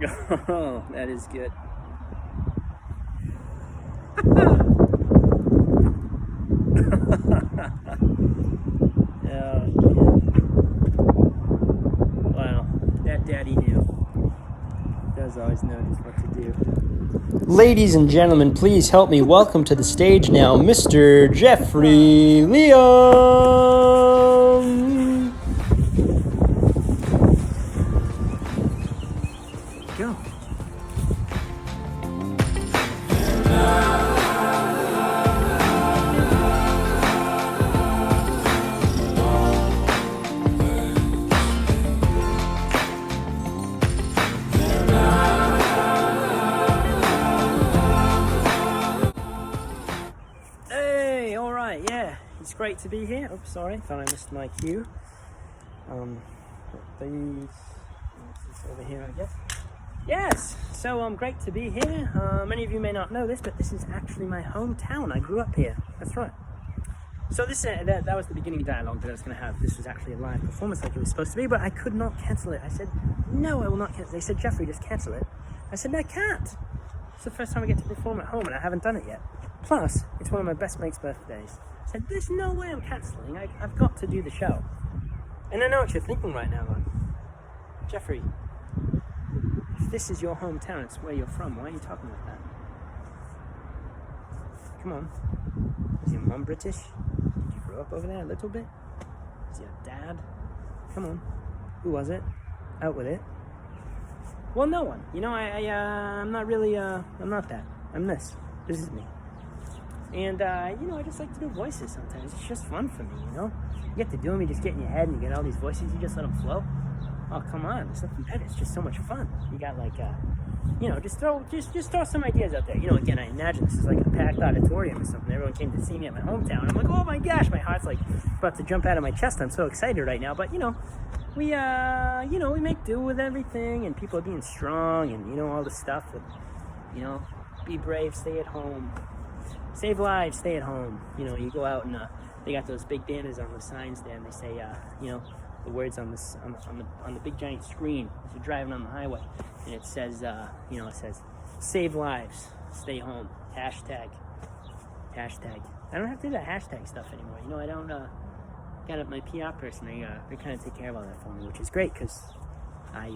Oh, that is good. Oh, wow, that daddy knew. Does always know just what to do. Ladies and gentlemen, please help me welcome to the stage now, Mr. Jeffrey Liam. Go. Hey, all right, yeah, it's great to be here. Oops, sorry, thought I missed my cue. These over here, I guess. Yes, so great to be here. Many of you may not know this, but this is actually my hometown. I grew up here. That's right. So this that was the beginning dialogue that I was going to have. This was actually a live performance like it was supposed to be, but I could not cancel it. I said, no, I will not cancel it. They said, Jeffrey, just cancel it. I said, no, I can't. It's the first time I get to perform at home, and I haven't done it yet. Plus, it's one of my best mates' birthdays. I said, there's no way I'm cancelling. I've got to do the show. And I know what you're thinking right now, like, Jeffrey, if this is your hometown, it's where you're from, why are you talking like that? Come on. Is your mom British? Did you grow up over there a little bit? Is your dad? Come on. Who was it? Out with it. Well, no one. You know, I'm not really, I'm not that. I'm this. This is me. And, you know, I just like to do voices sometimes. It's just fun for me, you know? You get to do them, you just get in your head and you get all these voices, you just let them flow. Oh, come on, there's nothing better. It's just so much fun. You got like, you know, just throw some ideas out there. You know, again, I imagine this is like a packed auditorium or something. Everyone came to see me at my hometown. I'm like, oh my gosh, my heart's like about to jump out of my chest. I'm so excited right now. But, you know, we make do with everything, and people are being strong, and, you know, all the stuff with, you know, be brave, stay at home, save lives, stay at home. You know, you go out and they got those big banners on the signs there, and they say, you know, the words on this on the big giant screen as you're driving on the highway, and it says, you know, it says, save lives, stay home, hashtag. I don't have to do that hashtag stuff anymore. You know, I don't. Got up my PR person. They kind of take care of all that for me, which is great because I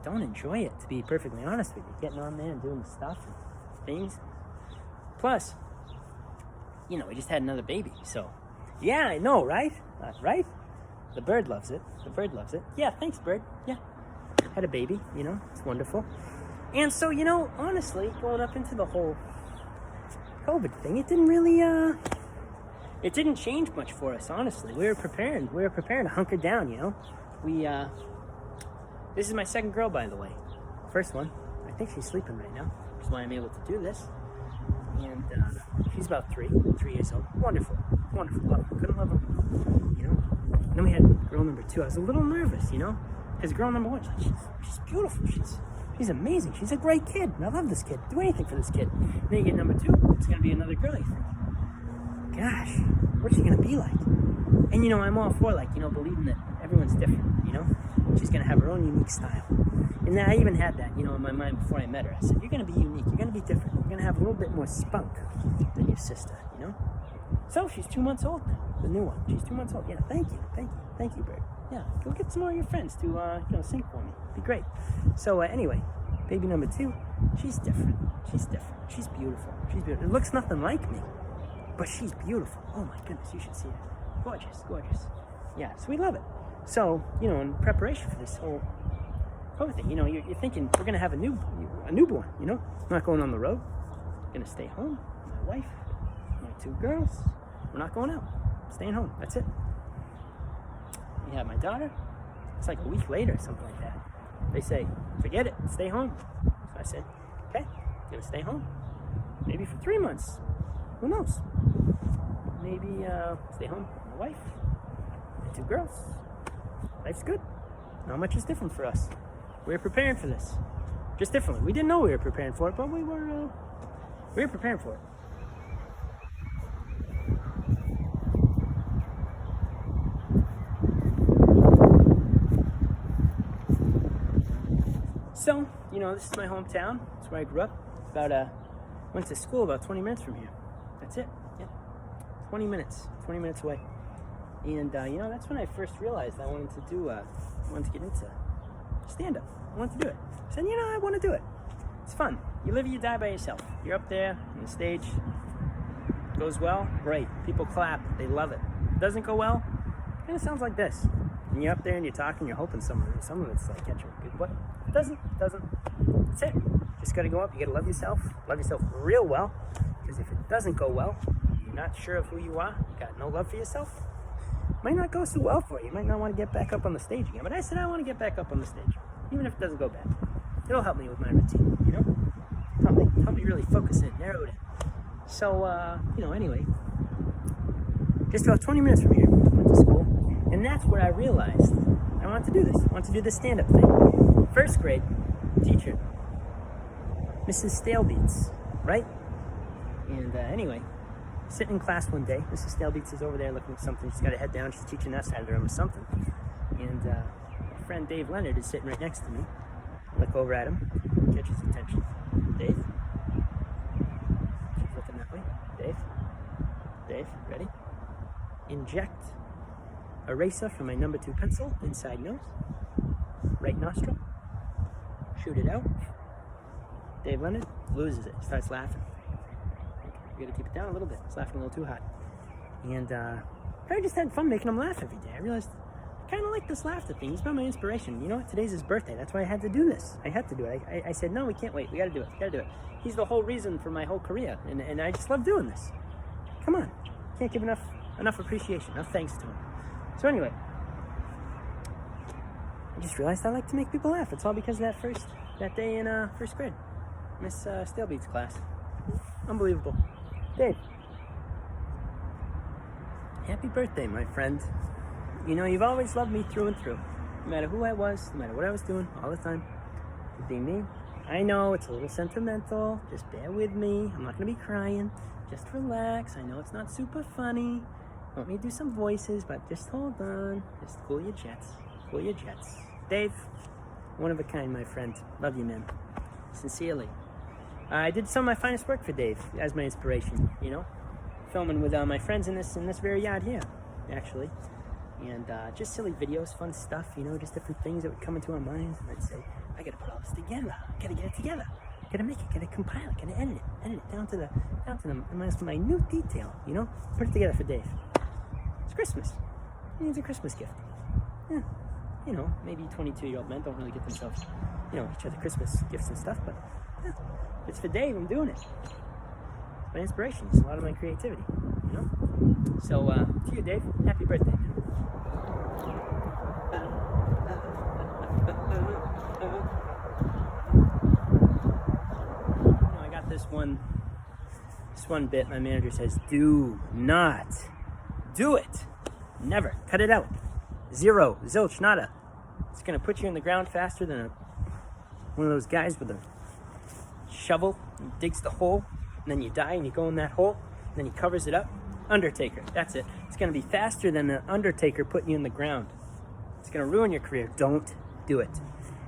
don't enjoy it, to be perfectly honest with you. Getting on there and doing the stuff and things. Plus, you know, we just had another baby, so yeah, I know, right? Right? The bird loves it. Yeah, thanks, bird. Yeah. Had a baby, you know, it's wonderful. And so, you know, honestly, going up into the whole COVID thing, it didn't really, it didn't change much for us, honestly. We were preparing to hunker down, you know. This is my second girl, by the way. First one, I think she's sleeping right now, which is why I'm able to do this. And she's about 3 years old. Wonderful, love her. Couldn't love her more, you know. And then we had girl number 2. I was a little nervous, you know, because girl number 1, she's beautiful. She's amazing. She's a great kid. And I love this kid. Do anything for this kid. And then you get number 2. It's gonna be another girl, you think. Gosh, what's she gonna be like? And, you know, I'm all for, like, you know, believing that everyone's different, you know. She's gonna have her own unique style. And I even had that, you know, in my mind before I met her. I said, you're gonna be unique, you're gonna be different. You're gonna have a little bit more spunk than your sister, you know? So she's 2 months old now, the new one. She's 2 months old. Yeah, thank you, Bird. Yeah, go get some more of your friends to, you know, sing for me. It'd be great. So anyway, baby number 2, she's different. She's beautiful. It looks nothing like me, but she's beautiful. Oh my goodness, you should see her. Gorgeous. Yeah, so we love it. So, you know, in preparation for this whole COVID thing, you know, you're thinking we're gonna have a newborn, you know, not going on the road, gonna stay home, my wife, my 2 girls, we're not going out, staying home, that's it. We have my daughter, it's like a week later, something like that. They say, forget it, stay home. So I said, okay, I'm gonna stay home, maybe for 3 months, who knows? Maybe stay home with my wife, my 2 girls. Life's good. Not much is different for us. We were preparing for this, just differently. We didn't know we were preparing for it, but we were preparing for it. So, this is my hometown. It's where I grew up. Went to school about 20 minutes from here. That's it. Yeah. 20 minutes away. And, that's when I first realized I wanted to get into stand-up. I wanted to do it. I said, I want to do it. It's fun. You live or you die by yourself. You're up there on the stage. It goes well, great. People clap. They love it. It doesn't go well, it kind of sounds like this. And you're up there and you're talking, you're hoping some of it's like catch a good what. It doesn't. That's it. Just got to go up. You got to love yourself real well. Because if it doesn't go well, you're not sure of who you are, you got no love for yourself, it might not go so well for you. You might not want to get back up on the stage again. But I said I want to get back up on the stage, even if it doesn't go bad. It'll help me with my routine, help me really focus it, narrow it in. So, anyway, just about 20 minutes from here, went to school, and that's where I realized I wanted to do this. I wanted to do this stand-up thing. First grade, teacher, Mrs. Stalebeats, right? And anyway, sitting in class one day, Mrs. Stalebeats is over there looking at something. She's got her head down. She's teaching us how to learn something. And my friend Dave Leonard is sitting right next to me. I look over at him, catch his attention. Dave? She's looking that way. Dave, ready? Inject eraser from my number 2 pencil, inside nose, right nostril, shoot it out. Dave Leonard loses it, starts laughing. You gotta keep it down a little bit, it's laughing a little too hot. And I just had fun making him laugh every day. I realized I kind of like this laughter thing. He's been my inspiration. You know what? Today's his birthday. That's why I had to do this. I had to do it. I said, no, we can't wait. We got to do it. He's the whole reason for my whole career. And I just love doing this. Come on. Can't give enough appreciation, enough thanks to him. So anyway, I just realized I like to make people laugh. It's all because of that day in first grade. Miss Stalebeats' class. Unbelievable. Dave. Happy birthday, my friend. You've always loved me through and through. No matter who I was, no matter what I was doing, all the time. You're being me. I know it's a little sentimental. Just bear with me. I'm not going to be crying. Just relax. I know it's not super funny. Want me to do some voices, but just hold on. Just cool your jets. Dave, one of a kind, my friend. Love you, man. Sincerely. I did some of my finest work for Dave as my inspiration, Filming with my friends in this very yard here, actually. And just silly videos, fun stuff, just different things that would come into our minds. And I'd say, I gotta put all this together. I gotta get it together. Gotta make it, gotta compile it, gotta edit it down to the most minute detail, Put it together for Dave. It's Christmas. He needs a Christmas gift. Yeah. Maybe 22-year-old men don't really get themselves, each other Christmas gifts and stuff, but yeah, it's for Dave. I'm doing it. It's my inspiration. It's a lot of my creativity, So, to you, Dave, happy birthday. I got this one bit. My manager says, do not do it. Never. Cut it out. Zero. Zilch. Nada. It's going to put you in the ground faster than one of those guys with a shovel and digs the hole, and then you die and you go in that hole, and then he covers it up. Undertaker. That's it. It's going to be faster than the Undertaker putting you in the ground. It's going to ruin your career. Don't do it.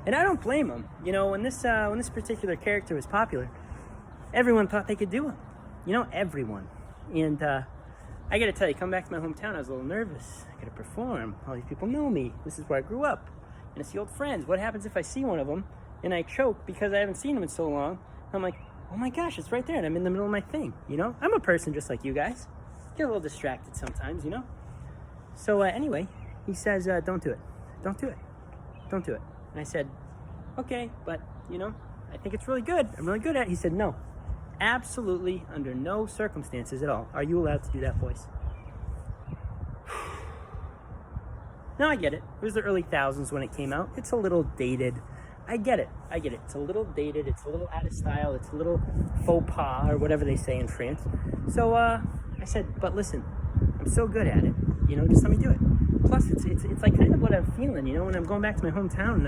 And I don't blame him. When this particular character was popular, everyone thought they could do him. Everyone. And I got to tell you, come back to my hometown, I was a little nervous. I got to perform. All these people know me. This is where I grew up. And I see old friends. What happens if I see one of them and I choke because I haven't seen them in so long? I'm like, oh my gosh, it's right there, and I'm in the middle of my thing. I'm a person just like you guys. Get a little distracted sometimes, So anyway, he says, don't do it. Don't do it. Don't do it. And I said, okay, but, I think it's really good. I'm really good at it. He said, no, absolutely under no circumstances at all are you allowed to do that voice. Now I get it. It was the early thousands when it came out. It's a little dated. I get it. It's a little dated. It's a little out of style. It's a little faux pas, or whatever they say in France. So I said, but listen, I'm so good at it. Just let me do it. Plus, it's like kind of what I'm feeling, when I'm going back to my hometown, and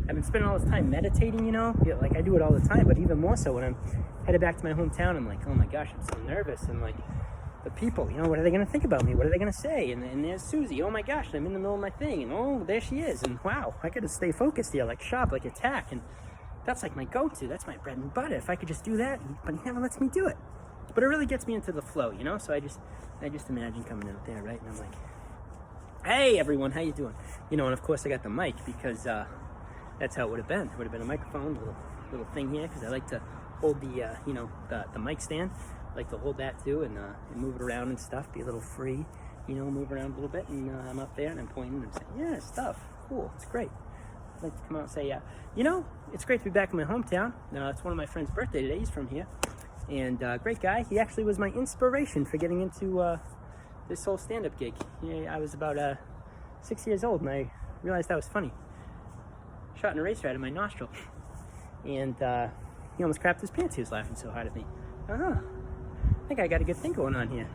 I've been spending all this time meditating, like I do it all the time, but even more so when I'm headed back to my hometown, I'm like, oh my gosh, I'm so nervous, and like, the people, you know, what are they going to think about me? What are they going to say? And there's Susie. Oh my gosh, I'm in the middle of my thing. And oh, there she is. And wow, I got to stay focused here, like sharp, like attack. And that's like my go-to. That's my bread and butter. If I could just do that, but he never lets me do it. But it really gets me into the flow, you know? So I just imagine coming out there, right? And I'm like, hey, everyone, how you doing? You know, and of course I got the mic because that's how it would have been. It would have been a microphone, little thing here, because I like to hold the, you know, the mic stand. I like to hold that too and move it around and stuff, be a little free, you know, move around a little bit. And I'm up there and I'm pointing and I'm saying, yeah, stuff, cool, it's great. I'd like to come out and say, you know, it's great to be back in my hometown. It's one of my friend's birthday today. He's from here. And great guy. He actually was my inspiration for getting into this whole stand-up gig. I was about 6 years old and I realized that was funny. Shot an eraser out of my nostril. And he almost crapped his pants. He was laughing so hard at me. I think I got a good thing going on here.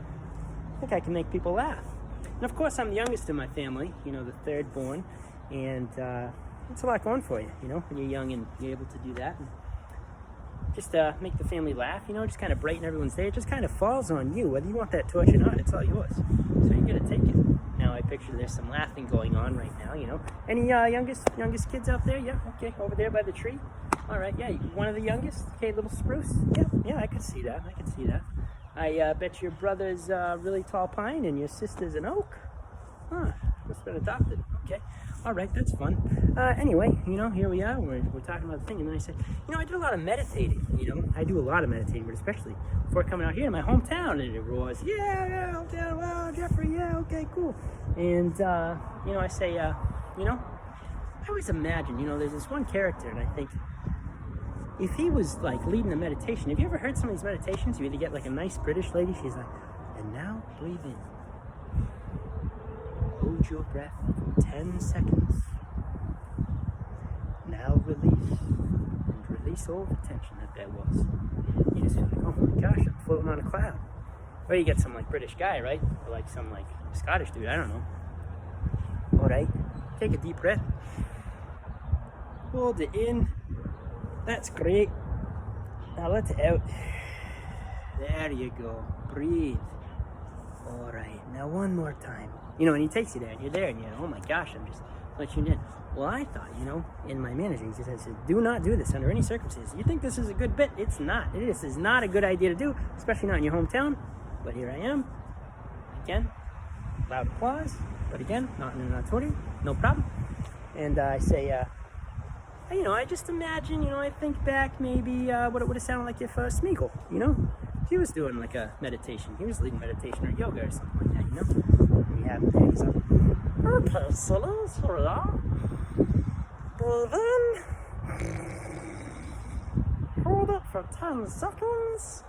I think I can make people laugh. And of course, I'm the youngest in my family, you know, the third born. And it's a lot going for you, you know, when you're young and you're able to do that. And just make the family laugh, you know, just kind of brighten everyone's day. It just kind of falls on you. Whether you want that torch or not, it's all yours. So you got to take it. Now I picture there's some laughing going on right now, you know. Any youngest kids out there? Yeah, okay, over there by the tree. All right, yeah, one of the youngest. Okay, little spruce. Yeah, I could see that. I bet your brother's really tall pine and your sister's an oak. Huh, must have been adopted. Okay, all right, that's fun. Anyway, you know, here we are. We're talking about the thing, and then I said, you know, I do a lot of meditating. You know, I do a lot of meditating, but especially before coming out here to my hometown, and it was, yeah, hometown, wow, Jeffrey, yeah, okay, cool. And you know, I say, you know, I always imagine, you know, there's this one character, and I think, if he was like leading a meditation, have you ever heard some of these meditations? You either get like a nice British lady, she's like, and now breathe in. Hold your breath for 10 seconds. Now release. And release all the tension that there was. You just feel like, oh my gosh, I'm floating on a cloud. Or you get some like British guy, right? Or like some like Scottish dude, I don't know. Alright, take a deep breath. Hold it in. That's great. Now let it out. There you go. Breathe. All right. Now one more time. You know, and he takes you there, and you're there, and you're, oh my gosh, I'm just like tuned in. Well, I thought, you know, in my manager, he said, do not do this under any circumstances. You think this is a good bit? It's not. This is not a good idea to do, especially not in your hometown. But here I am. Again, loud applause. But again, not in an auditorium. No problem. And I say, you know, I just imagine, you know, I think back maybe what it would have sounded like if Smeagol, you know, he was doing like a meditation. He was leading meditation or yoga or something like that, you know. And you have him there, he's like, okay, so for that, breathe in, hold it for 10 seconds,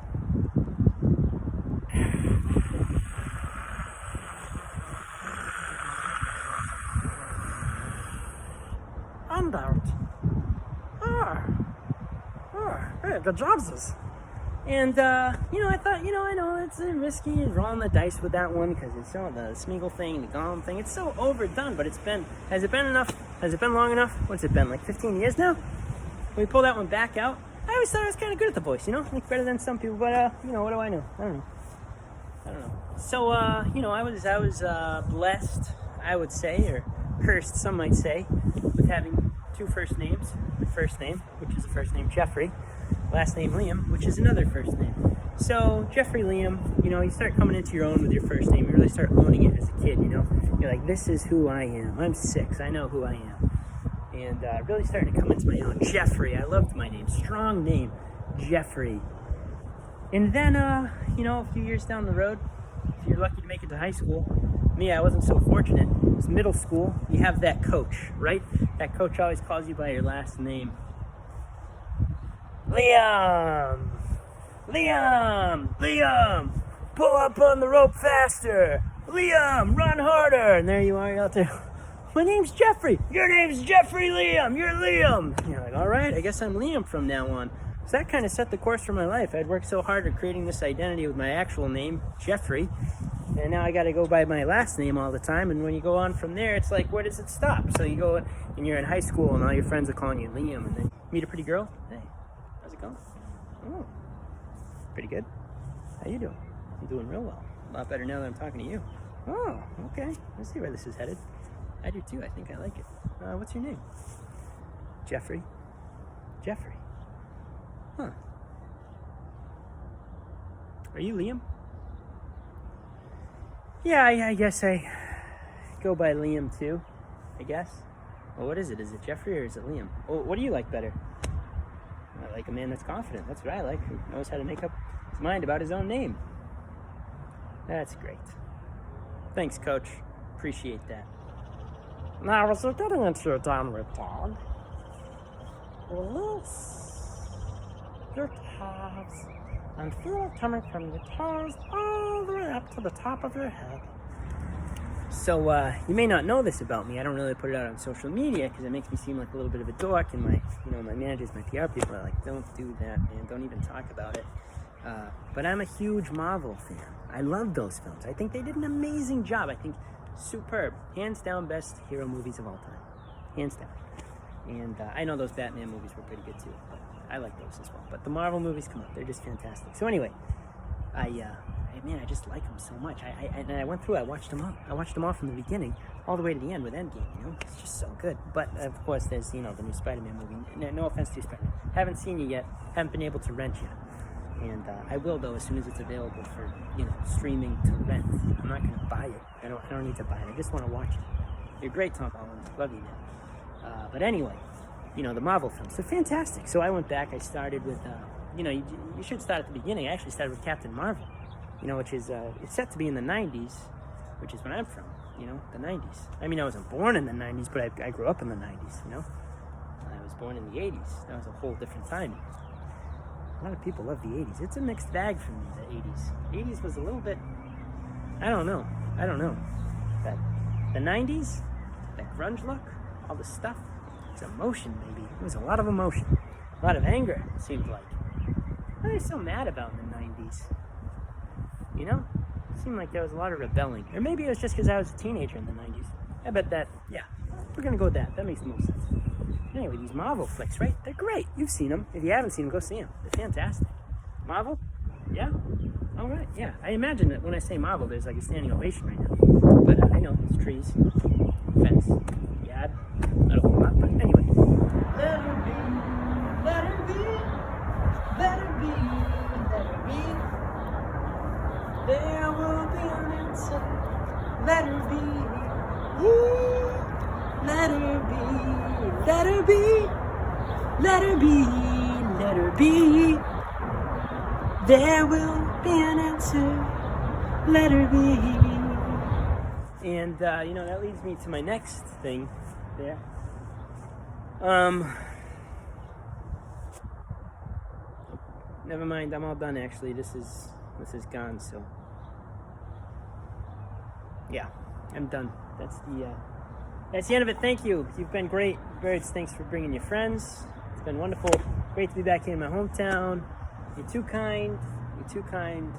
and out. Hey, good job, sis. And, you know, I thought, you know, I know it's risky and rolling the dice with that one because it's so, the Smeagol thing, the Gollum thing, it's so overdone, but has it been enough? Has it been long enough? What's it been, like 15 years now? When we pull that one back out, I always thought I was kind of good at the voice, you know, like better than some people, but, you know, what do I know? I don't know. So, you know, I was blessed, I would say, or cursed, some might say, with having two first names. My first name, which is the first name Jeffrey, last name Liam, which is another first name. So Jeffrey Liam, you know, you start coming into your own with your first name. You really start owning it as a kid, you know. You're like, this is who I am. I'm 6. I know who I am. And really starting to come into my own. Jeffrey. I loved my name. Strong name. Jeffrey. And then, you know, a few years down the road, if you're lucky to make it to high school, me, I wasn't so fortunate. It was middle school. You have that coach, right? That coach always calls you by your last name. Liam, pull up on the rope faster. Liam, run harder. And there you are, you're out there. My name's Jeffrey. Your name's Jeffrey Liam. You're Liam. And you're like, all right, I guess I'm Liam from now on. So that kind of set the course for my life. I'd worked so hard at creating this identity with my actual name, Jeffrey. And now I got to go by my last name all the time. And when you go on from there, it's like, where does it stop? So you go and you're in high school and all your friends are calling you Liam. And then you meet a pretty girl. Hey. How's it going? Oh, pretty good. How you doing? I'm doing real well. A lot better now that I'm talking to you. Oh, okay. I see where this is headed. I do too. I think I like it. What's your name? Jeffrey. Jeffrey. Huh. Are you Liam? Yeah, I guess I go by Liam too, I guess. Well, what is it? Is it Jeffrey or is it Liam? Well, what do you like better? I like a man that's confident. That's what I like. Who knows how to make up his mind about his own name. That's great. Thanks, Coach. Appreciate that. Now, as you're getting into your downward dog, release your calves and feel it coming from your toes all the way up to the top of your head. So, you may not know this about me. I don't really put it out on social media because it makes me seem like a little bit of a dork, and my managers, my PR people are like, don't do that, man. Don't even talk about it. But I'm a huge Marvel fan. I love those films. I think they did an amazing job. I think superb. Hands down best hero movies of all time. Hands down. And I know those Batman movies were pretty good too, but I like those as well. But the Marvel movies, come on, they're just fantastic. So anyway, I just like them so much. I went through, I watched them all. I watched them all from the beginning all the way to the end with Endgame, It's just so good. But of course, there's, the new Spider-Man movie. No offense to you, Spider-Man. Haven't seen it yet. Haven't been able to rent yet. And I will, though, as soon as it's available for, streaming to rent. I'm not going to buy it. I don't need to buy it. I just want to watch it. You're great, Tom Holland. Love you, man. But anyway, the Marvel films. They're fantastic. So I went back. I started with, you should start at the beginning. I actually started with Captain Marvel, which is, it's set to be in the 90s, which is when I'm from, the 90s. I mean, I wasn't born in the 90s, but I grew up in the 90s, I was born in the 80s. That was a whole different time. A lot of people love the 80s. It's a mixed bag for me, the 80s. 80s was a little bit, I don't know. But the 90s, that grunge look, all the stuff, it's emotion, baby. It was a lot of emotion. A lot of anger, it seemed like. What are they so mad about in the 90s? It seemed like there was a lot of rebelling. Or maybe it was just because I was a teenager in the 90s. I bet that, yeah. We're going to go with that. That makes the most sense. Anyway, these Marvel flicks, right? They're great. You've seen them. If you haven't seen them, go see them. They're fantastic. Marvel? Yeah? All right, yeah. I imagine that when I say Marvel, there's like a standing ovation right now. But I know, it's trees, fence, yard, not a whole lot, but anyway. Let her be, let her be, let her be, let her be. There will be an answer. Let her be. Let her be. Let her be. Let her be. Let her be. There will be an answer. Let her be. And that leads me to my next thing there. Never mind, I'm all done actually. This is gone, so yeah, I'm done. That's the end of it. Thank you. You've been great. Birds, thanks for bringing your friends. It's been wonderful. Great to be back here in my hometown. You're too kind. You're too kind.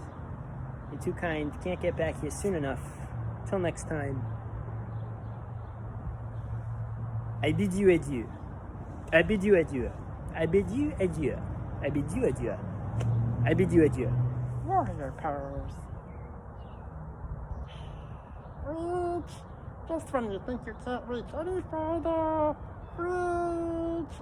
You're too kind. Can't get back here soon enough. Till next time. I bid you adieu. I bid you adieu. I bid you adieu. I bid you adieu. I bid you adieu. Warrior pose. Reach. Just when you think you can't reach any further. Reach.